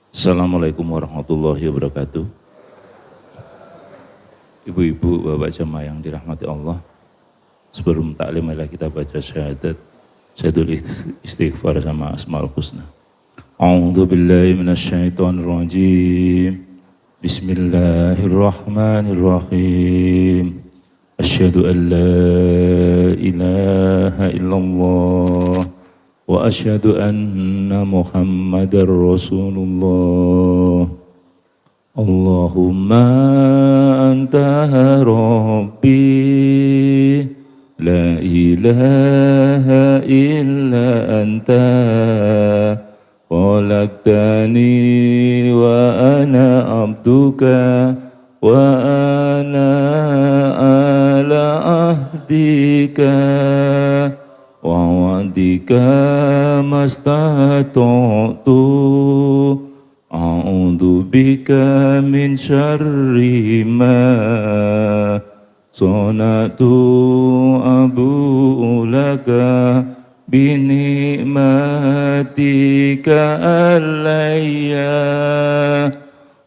Assalamualaikum warahmatullahi wabarakatuh. Ibu-ibu, bapak jamaah yang dirahmati Allah. Sebelum taklim adalah kita baca syahadat, syahadul istighfar sama asmaul husna. A'udzu billahi minasyaitonir rajim. Bismillahirrahmanirrahim. Asyhadu an la ilaha illallah wa asyhadu anna Muhammadar Rasulullah. Allahumma anta rabbi la ilaha illa anta khalaqtani wa ana abduka wa ana ala ahdika wa wa'dika mastata'tu a'udzu bika min syarri ma sonatu abu'u laka binikmatika alayya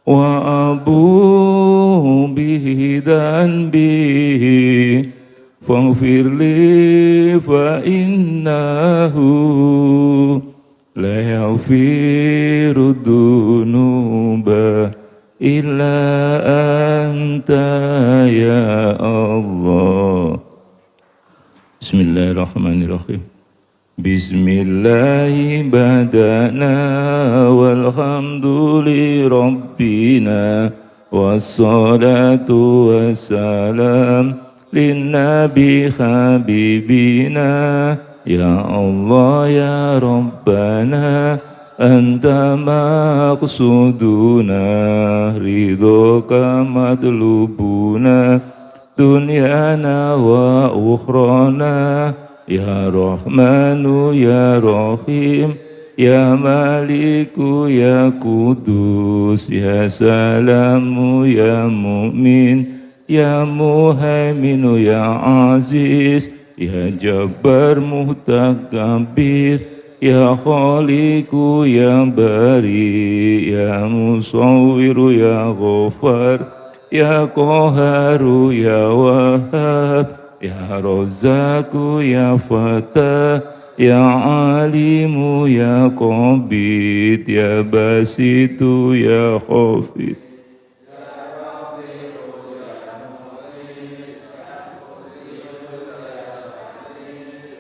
wa abu'u bihi dhanbi faghfirli fa innahu la yaghfiru dzunuba illa anta ya Allah. Bismillahirrahmanirrahim. Bismillahi badana walhamduli rabbina wassalatu wassalam linnabi habibina ya Allah ya Rabbana anta maqsuduna ridhoka madlubuna dunyana wa ukhrana ya Rahmanu ya Rahim ya Maliku ya Kudus ya Salamu ya Mu'min ya Muhaiminu ya Aziz ya Jabbar Mutakabir ya Khaliku ya Bari ya Musawwiru ya Ghafar ya Qaharu ya Wahhab ya Razzaku ya Fatah ya Alimu ya Qabid ya Basitu ya Khafid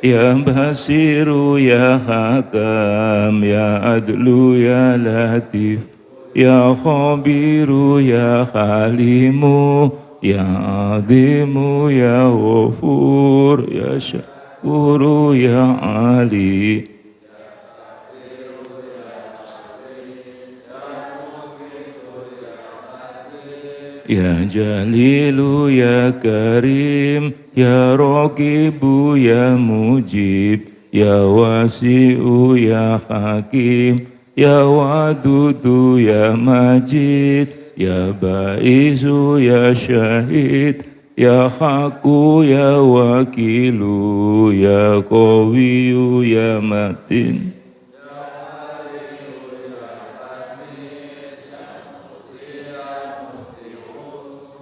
ya Basiru ya Hakam ya Adlu ya Latif ya Khabiru ya Halimu ya Azimu ya Ghafur ya Syakuru ya Ali ya Jalilu ya Karim ya Raqibu ya Mujib ya Wasi'u ya Hakim ya Wadudu ya Majid ya Baisu ya Syahid ya Haqqu ya Wakilu ya Qawiyu ya Matin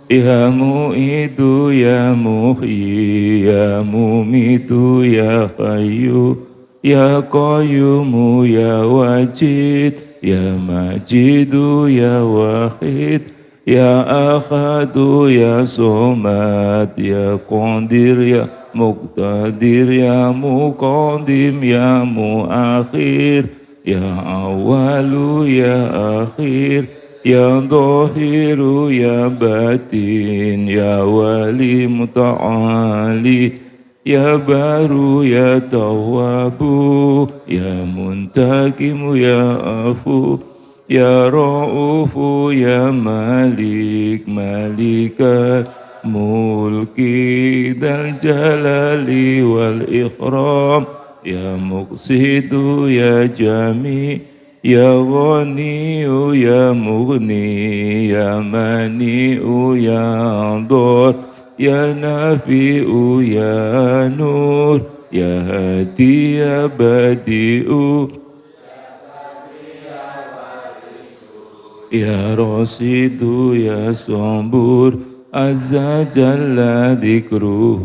ya Mu'idu ya Muhyi ya Mumitu ya Hayyu ya Qayyumu ya Wajid ya Majidu ya Wahid ya Ahadu ya Somad ya Qadir ya Muqtadir ya Muqaddim ya Muakhir ya Awalu ya Akhir ya Dhahiru ya Batin ya Wali Muta'ali ya Baru ya Tawwabu ya Muntakimu ya Afu ya Ra'ufu ya Malik Malika Mulki Dzal Jalali wal Ikram ya Muqsitu ya Jami ya Ghaniyu ya Mughni ya Mani'u ya Dhar ya Nafi'u ya Nur ya Hadi ya Badi'u يا راشد يا صبور عز جل ذكره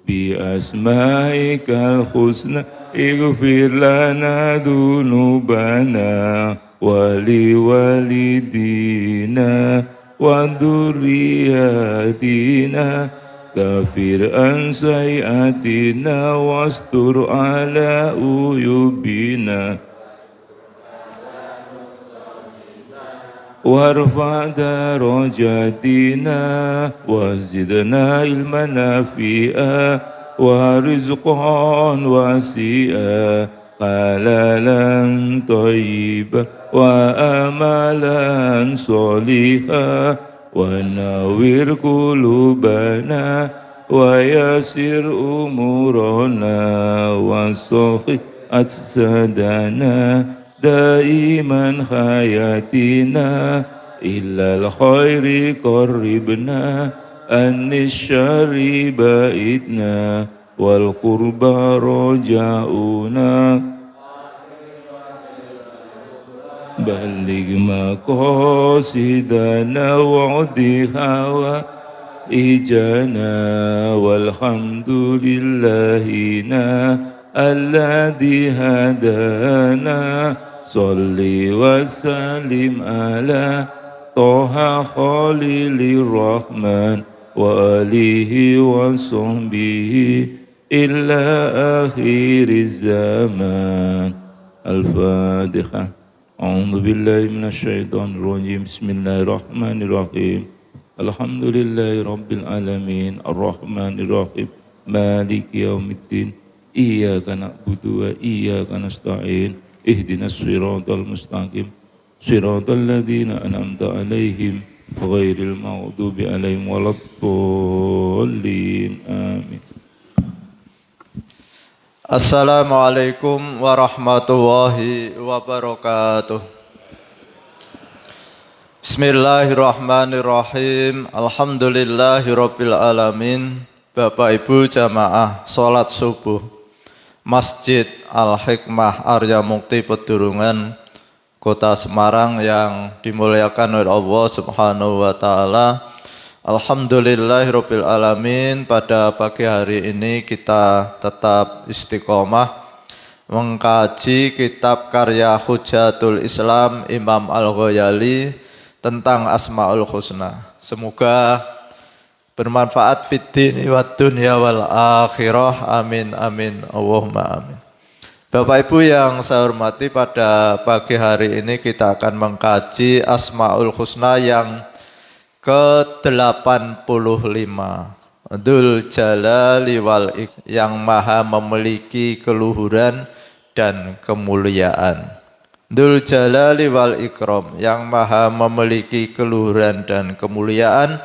بأسمائك الحسنى اغفر لنا ذنوبنا ولوالدينا وذرياتنا كفر عن سيئاتنا واستر على عيوبنا وارفع درجاتنا وزدنا علما نافعا ورزقا واسعا حلالا طيبا واملا صالحا ونور قلوبنا ويسر امورنا وصحح اجسادنا دائما حياتنا إلا الخير قربنا عن الشر بعدنا والقرب رجاؤنا بلغ مقاصدنا وعد هوائجنا والحمد لله الذي هدانا صل وسلم على طه خليل الرحمن وآله وصحبه إلى آخر الزمان. الفاتحة. أعوذ بالله من الشيطان الرجيم. بسم الله الرحمن الرحيم. الحمد لله رب العالمين الرحمن الرحيم مالك يوم الدين إياك نعبد وإياك نستعين اهدنا الصراط المستقيم صراط الذين أنعمت عليهم غير المغضوب عليهم ولا الضالين آمين. Assalamualaikum warahmatullahi wabarakatuh. Bismillahirrahmanirrahim. Alhamdulillahirabbil alamin. Bapak Ibu jamaah salat subuh Masjid Al-Hikmah Arya Mukti Pedurungan Kota Semarang yang dimuliakan oleh Allah Subhanahu wa taala. Alhamdulillahirabbil alamin. Pada pagi hari ini kita tetap istiqomah mengkaji kitab karya Hujatul Islam Imam Al-Ghazali tentang Asmaul Husna. Semoga bermanfaat fid dini wad dunya wal akhirah. Amin amin Allahumma amin. Bapak Ibu yang saya hormati, pada pagi hari ini kita akan mengkaji Asmaul Husna yang ke-85. Dzul Jalali wal Ikram, yang maha memiliki keluhuran dan kemuliaan. Dzul Jalali wal Ikram, yang maha memiliki keluhuran dan kemuliaan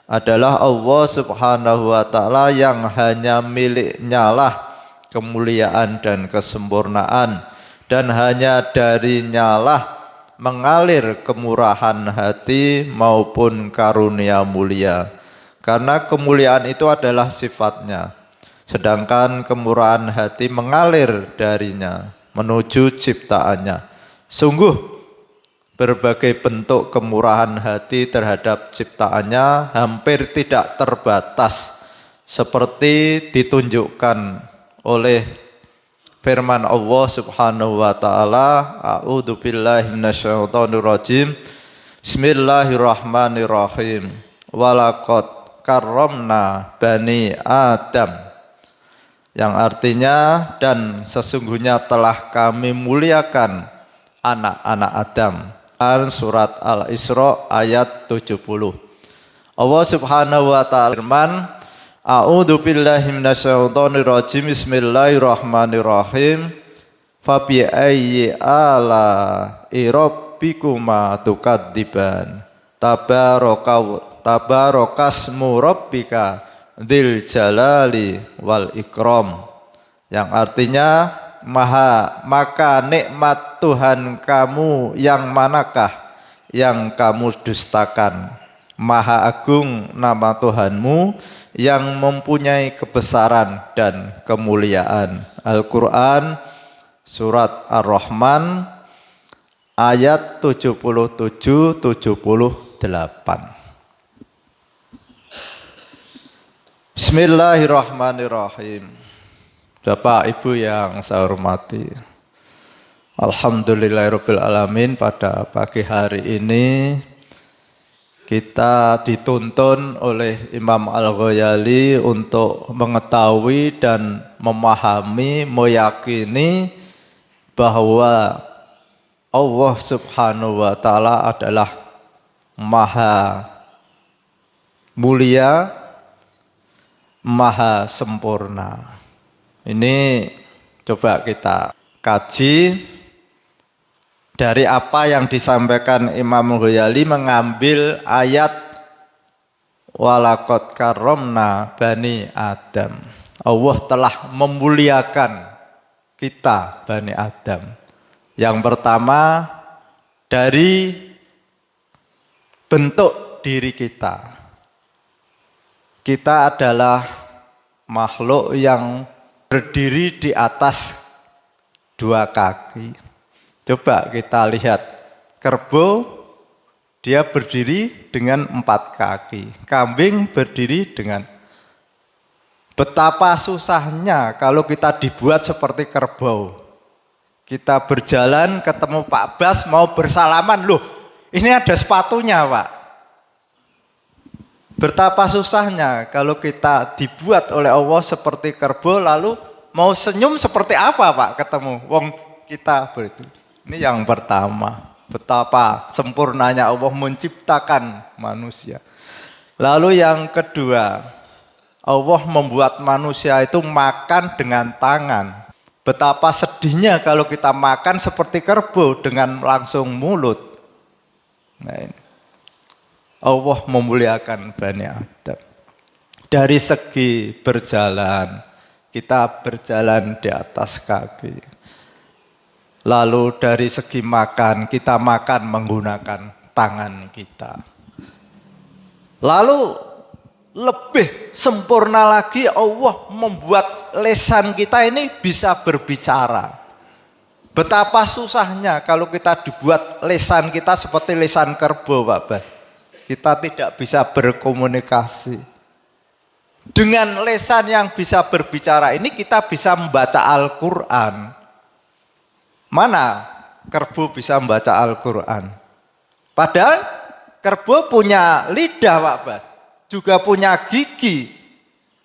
adalah Allah Subhanahu wa taala, yang hanya miliknya lah kemuliaan dan kesempurnaan, dan hanya darinya lah mengalir kemurahan hati maupun karunia mulia. Karena kemuliaan itu adalah sifatnya, sedangkan kemurahan hati mengalir darinya menuju ciptaannya. Sungguh berbagai bentuk kemurahan hati terhadap ciptaannya hampir tidak terbatas, seperti ditunjukkan oleh firman Allah Subhanahu wa taala, a'udzu billahi minasyaitonir rajim. Bismillahirrahmanirrahim. Walaqad karramna bani Adam, yang artinya dan sesungguhnya telah kami muliakan anak-anak Adam. Surat Al-Isra ayat 70. Allah Subhanahu wa taala firman, a'udzu billahi minasyaitonir rajim. Bismillahirrahmanirrahim. Fa bi ayyi ala'i rabbikuma tukadziban. Tabarakasmu rabbika dzil jalali wal ikram. Yang artinya, maka nikmat Tuhan kamu yang manakah yang kamu dustakan? Maha agung nama Tuhanmu yang mempunyai kebesaran dan kemuliaan. Al-Quran Surat Ar-Rahman ayat 77-78. Bismillahirrahmanirrahim. Bapak Ibu yang saya hormati, alhamdulillahirabbil alamin, pada pagi hari ini kita dituntun oleh Imam Al-Ghazali untuk mengetahui dan memahami, meyakini bahwa Allah Subhanahu wa Ta'ala adalah Maha Mulia, Maha Sempurna. Ini coba kita kaji dari apa yang disampaikan Imam Ghazali, mengambil ayat walaqad karramna bani Adam. Allah telah memuliakan kita Bani Adam. Yang pertama dari bentuk diri kita. Kita adalah makhluk yang berdiri di atas dua kaki. Coba kita lihat, kerbau dia berdiri dengan 4 kaki. Kambing berdiri dengan. Betapa susahnya kalau kita dibuat seperti kerbau. Kita berjalan ketemu Pak Bas mau bersalaman, loh ini ada sepatunya Pak. Betapa susahnya kalau kita dibuat oleh Allah seperti kerbau, lalu mau senyum seperti apa Pak ketemu wong kita begitu. Ini yang pertama, betapa sempurnanya Allah menciptakan manusia. Lalu yang kedua, Allah membuat manusia itu makan dengan tangan. Betapa sedihnya kalau kita makan seperti kerbau dengan langsung mulut. Nah, ini. Allah memuliakan Bani Adam. Dari segi berjalan, kita berjalan di atas kaki. Lalu dari segi makan, kita makan menggunakan tangan kita. Lalu lebih sempurna lagi, Allah membuat lisan kita ini bisa berbicara. Betapa susahnya kalau kita dibuat lisan kita seperti lisan kerbau Pak Bas. Kita tidak bisa berkomunikasi. Dengan lisan yang bisa berbicara ini kita bisa membaca Al-Quran. Mana kerbau bisa membaca Al-Quran? Padahal kerbau punya lidah Pak Bas, juga punya gigi,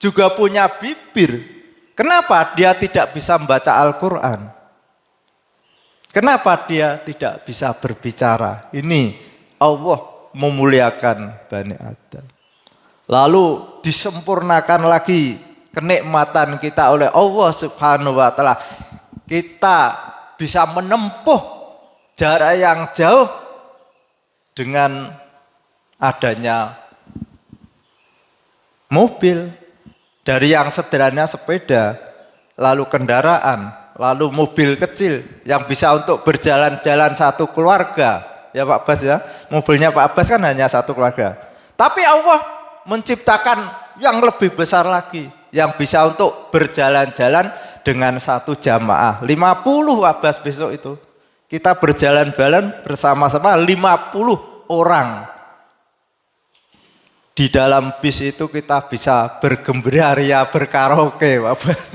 juga punya bibir. Kenapa dia tidak bisa membaca Al-Quran? Kenapa dia tidak bisa berbicara? Ini Allah memuliakan Bani Adam. Lalu disempurnakan lagi kenikmatan kita oleh Allah Subhanahu wa Ta'ala. Kita bisa menempuh jarak yang jauh dengan adanya mobil. Dari yang sederhana sepeda, lalu kendaraan, lalu mobil kecil yang bisa untuk berjalan-jalan satu keluarga. Ya Pak Bas ya, mobilnya Pak Bas kan hanya satu keluarga. Tapi Allah menciptakan yang lebih besar lagi, yang bisa untuk berjalan-jalan dengan satu jamaah. 50 Pak Bas besok itu. Kita berjalan-jalan bersama-sama 50 orang. Di dalam bis itu kita bisa bergembira-ria, berkaraoke Pak Bas.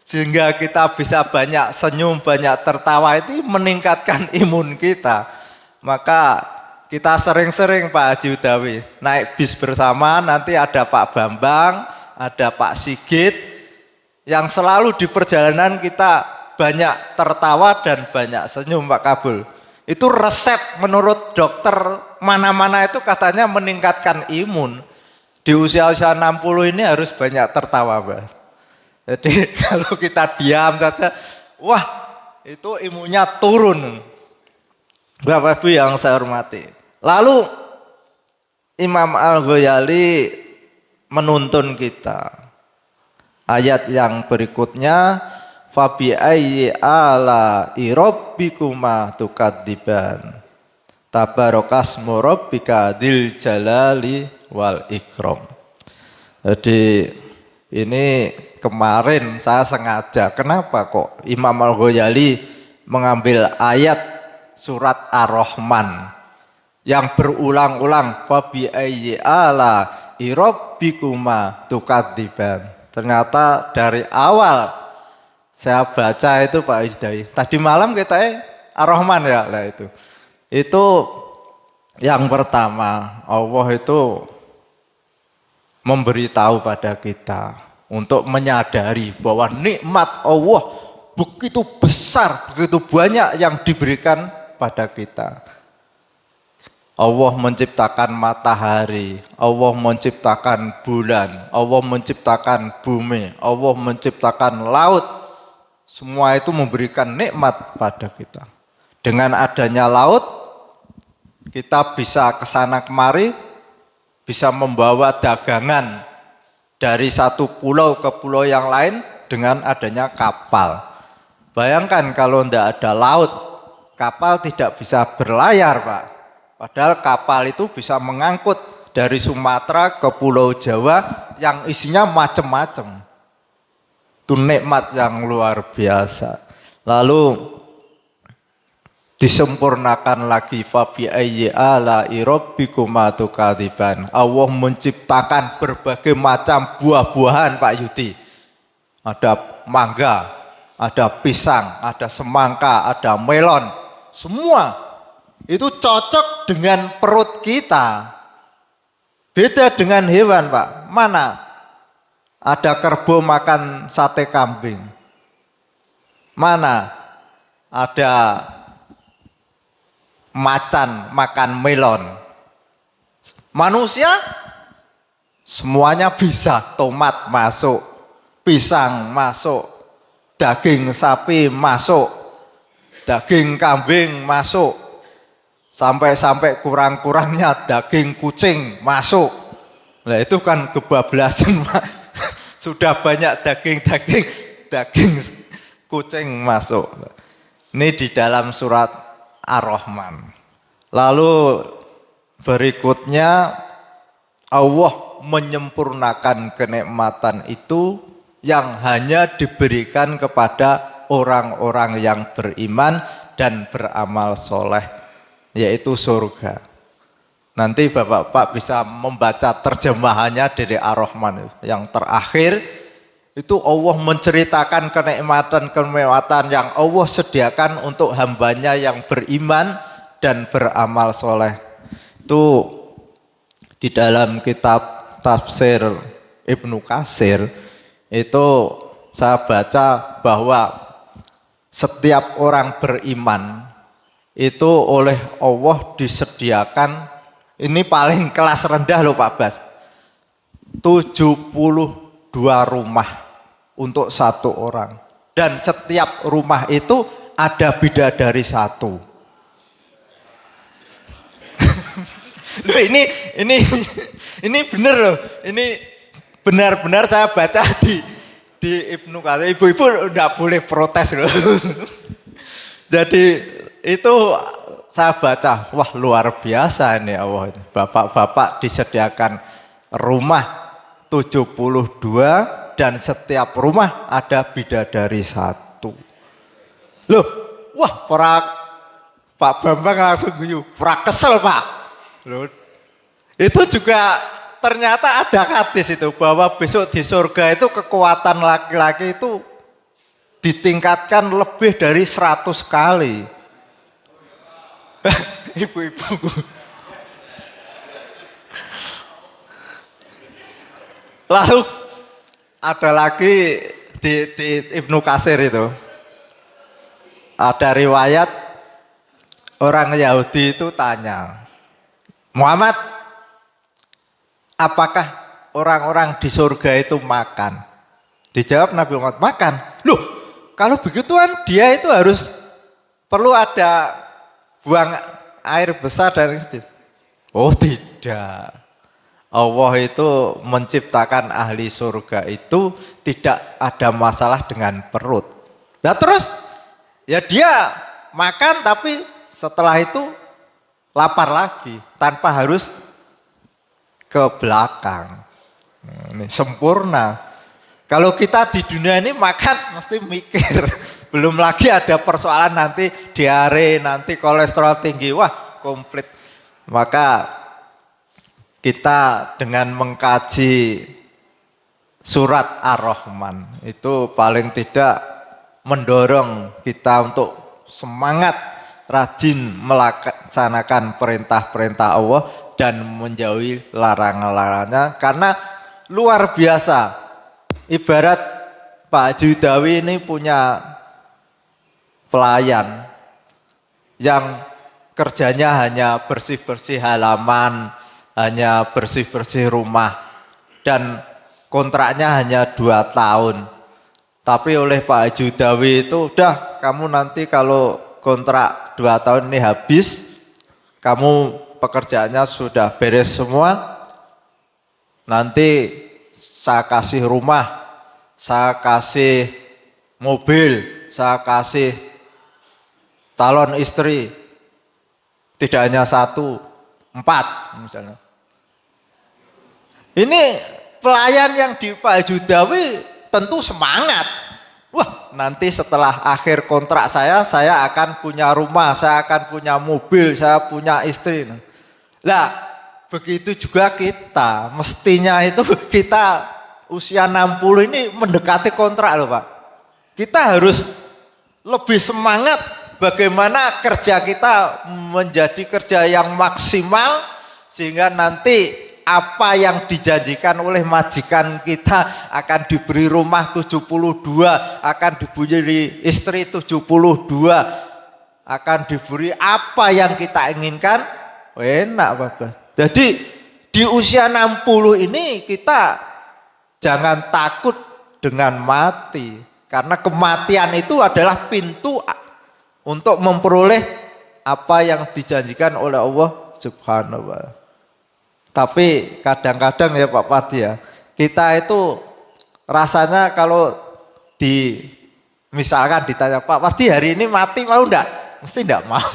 Sehingga kita bisa banyak senyum, banyak tertawa, itu meningkatkan imun kita. Maka kita sering-sering Pak Haji Udawi naik bis bersama, nanti ada Pak Bambang, ada Pak Sigit, yang selalu di perjalanan kita banyak tertawa dan banyak senyum Pak Kabul. Itu resep menurut dokter mana-mana itu katanya meningkatkan imun. Di usia-usia 60 ini harus banyak tertawa Pak. Jadi kalau kita diam saja, wah itu imunnya turun. Bapak Ibu yang saya hormati. Lalu Imam Al-Ghazali menuntun kita. Ayat yang berikutnya, fabi ayyi ala rabbikuma tukadziban. Tabarakasmu rabbika dzil jalali wal ikram. Jadi ini kemarin saya sengaja, kenapa kok Imam Al-Ghazali mengambil ayat surat Ar-Rahman yang berulang-ulang fa bi ayyi ala rabbikuma tukadziban. Ternyata dari awal saya baca itu Pak Isdai. Tadi malam kita Ar-Rahman ya lah itu. Itu yang pertama, Allah itu memberitahu pada kita untuk menyadari bahwa nikmat Allah begitu besar, begitu banyak yang diberikan pada kita. Allah menciptakan matahari, Allah menciptakan bulan, Allah menciptakan bumi, Allah menciptakan laut. Semua itu memberikan nikmat pada kita. Dengan adanya laut, kita bisa ke sana kemari, bisa membawa dagangan dari satu pulau ke pulau yang lain dengan adanya kapal. Bayangkan kalau tidak ada laut, kapal tidak bisa berlayar, Pak. Padahal kapal itu bisa mengangkut dari Sumatera ke Pulau Jawa yang isinya macam-macam. Itu nikmat yang luar biasa. Lalu disempurnakan lagi fa bi ayyi ala rabbikuma tukadziban. Allah menciptakan berbagai macam buah-buahan Pak Yudi. Ada mangga, ada pisang, ada semangka, ada melon. Semua itu cocok dengan perut kita. Beda dengan hewan, Pak. Mana ada kerbau makan sate kambing? Mana ada macan makan melon? Manusia semuanya bisa. Tomat masuk, pisang masuk, daging sapi masuk, daging kambing masuk, sampai kurang-kurangnya daging kucing masuk. Nah itu kan kebablasan, Pak. Sudah banyak daging kucing masuk. Ini di dalam surat Ar-Rahman. Lalu berikutnya Allah menyempurnakan kenikmatan itu yang hanya diberikan kepada orang-orang yang beriman dan beramal soleh, yaitu surga. Nanti Bapak-Bapak bisa membaca terjemahannya dari Ar-Rahman. Yang terakhir itu Allah menceritakan kenikmatan-kenikmatan yang Allah sediakan untuk hambanya yang beriman dan beramal soleh. Itu di dalam kitab tafsir Ibnu Katsir itu saya baca bahwa setiap orang beriman itu oleh Allah disediakan, ini paling kelas rendah loh Pak Bas, 72 rumah untuk satu orang. Dan setiap rumah itu ada bidadari satu. Loh ini benar loh. Ini benar-benar saya baca di Ibnu Katsir. Ibu-ibu enggak boleh protes loh. Jadi itu saya baca, wah luar biasa ini Allah. Bapak-bapak disediakan rumah 72 dan setiap rumah ada bidadari satu. Loh, wah Pak Bambang langsung guyu, kesel Pak. Loh, itu juga ternyata ada hadis itu bahwa besok di surga itu kekuatan laki-laki itu ditingkatkan lebih dari 100 kali. Ibu-ibu. Lalu ada lagi di Ibnu Katsir itu ada riwayat orang Yahudi itu tanya, Muhammad, apakah orang-orang di surga itu makan? Dijawab Nabi Muhammad, makan. Loh, kalau begituan dia itu harus perlu ada buang air besar dan kecil. Oh tidak. Allah itu menciptakan ahli surga itu tidak ada masalah dengan perut. Nah terus ya dia makan tapi setelah itu lapar lagi tanpa harus ke belakang. Ini sempurna. Kalau kita di dunia ini makan mesti mikir. Belum lagi ada persoalan nanti diare, nanti kolesterol tinggi. Wah, komplit. Maka kita dengan mengkaji surat Ar-Rahman itu paling tidak mendorong kita untuk semangat rajin melaksanakan perintah-perintah Allah dan menjauhi larangan-larangannya, karena luar biasa. Ibarat Pak Judawi ini punya pelayan yang kerjanya hanya bersih-bersih halaman, hanya bersih-bersih rumah, dan kontraknya hanya 2 tahun. Tapi oleh Pak Judawi itu, udah kamu nanti kalau kontrak 2 tahun ini habis, kamu pekerjaannya sudah beres semua, nanti saya kasih rumah, saya kasih mobil, saya kasih calon istri, tidak hanya 1, 4 misalnya. Ini pelayan yang di Pak Judawi tentu semangat. Wah, nanti setelah akhir kontrak saya akan punya rumah, saya akan punya mobil, saya punya istri. Lah, begitu juga kita, mestinya itu kita usia 60 ini mendekati kontrak loh Pak. Kita harus lebih semangat bagaimana kerja kita menjadi kerja yang maksimal, sehingga nanti apa yang dijanjikan oleh majikan kita, akan diberi rumah 72, akan diberi istri 72, akan diberi apa yang kita inginkan, enak Bapak. Jadi di usia 60 ini kita jangan takut dengan mati, karena kematian itu adalah pintu untuk memperoleh apa yang dijanjikan oleh Allah Subhanahu wa Ta'ala. Tapi kadang-kadang ya Pak Padi ya, kita itu rasanya kalau misalkan ditanya, Pak Padi hari ini mati mau enggak? Mesti enggak mau.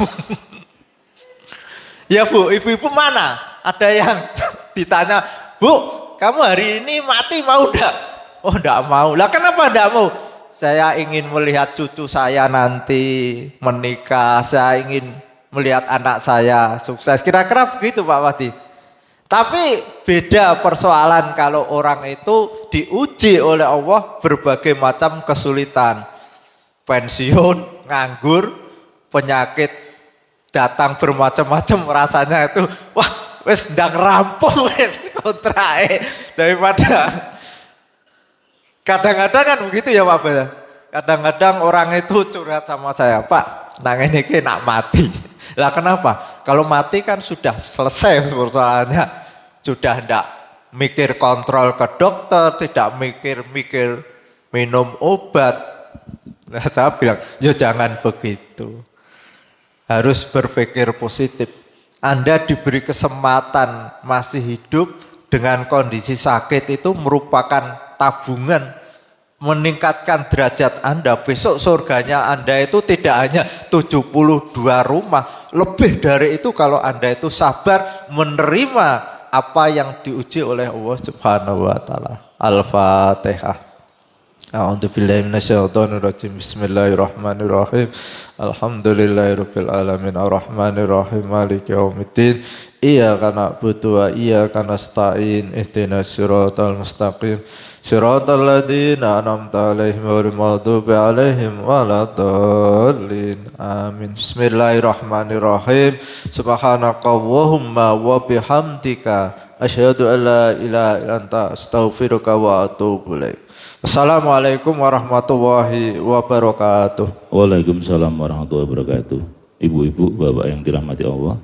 Ya Bu, ibu-ibu mana? Ada yang ditanya, Bu, kamu hari ini mati mau enggak? Oh enggak mau. Lah kenapa enggak mau? Saya ingin melihat cucu saya nanti menikah, saya ingin melihat anak saya sukses. Kira-kira begitu Pak Wadi. Tapi beda persoalan kalau orang itu diuji oleh Allah berbagai macam kesulitan. Pensiun, nganggur, penyakit datang bermacam-macam, rasanya itu wah wes ndang rampung wes kontrae, daripada kadang-kadang kan begitu ya Pak Bel. Kadang-kadang orang itu curhat sama saya, Pak, nang ini nak mati. Lah kenapa? Kalau mati kan sudah selesai persoalannya, sudah ndak mikir kontrol ke dokter, tidak mikir-mikir minum obat. Nah, saya bilang, ya jangan begitu. Harus berpikir positif. Anda diberi kesempatan masih hidup dengan kondisi sakit itu merupakan tabungan meningkatkan derajat Anda. Besok surganya Anda itu tidak hanya 72 rumah, lebih dari itu kalau Anda itu sabar menerima apa yang diuji oleh Allah Subhanahu wa Ta'ala. Al-Fatihah. A'udzubillahi minasyaitonirrajim. Bismillahirrahmanirrahim. Alhamdulillahirabbil alamin arrahmanirrahim maliki yaumiddin. Iyyaka na'budu wa iyyaka nasta'in. Ihdinas siratal mustaqim. Siratal ladzina an'amta 'alaihim ghairil maghdubi 'alaihim waladdallin. Amin. Bismillahirrahmanirrahim. Subhanakallahumma wa bihamdika asyhadu an la ilaha illa anta astaghfiruka wa atubu ilaik. Assalamualaikum warahmatullahi wabarakatuh. Waalaikumsalam warahmatullahi wabarakatuh. Ibu-ibu, bapak yang dirahmati Allah,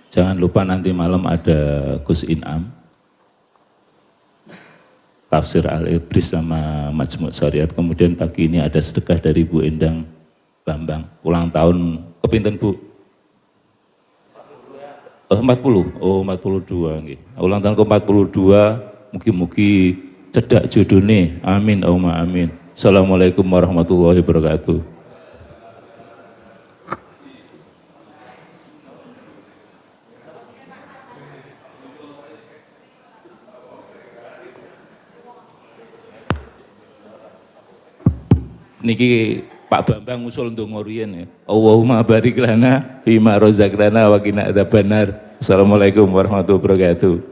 jangan lupa nanti malam ada Gus Inam, tafsir Al-Ibris sama Majmu' Syariat. Kemudian pagi ini ada sedekah dari Bu Endang Bambang, ulang tahun kepinten Bu? 40. Oh 42 nggih. Ulang tahun ke-42, mugi-mugi cedak judune. Amin Allahumma amin. Assalamualaikum warahmatullahi wabarakatuh. niki Pak Bambang usul ndonga riyen ya. Allahumma barik lana fima razaqtana wa qina adzabannar. Assalamualaikum warahmatullahi wabarakatuh.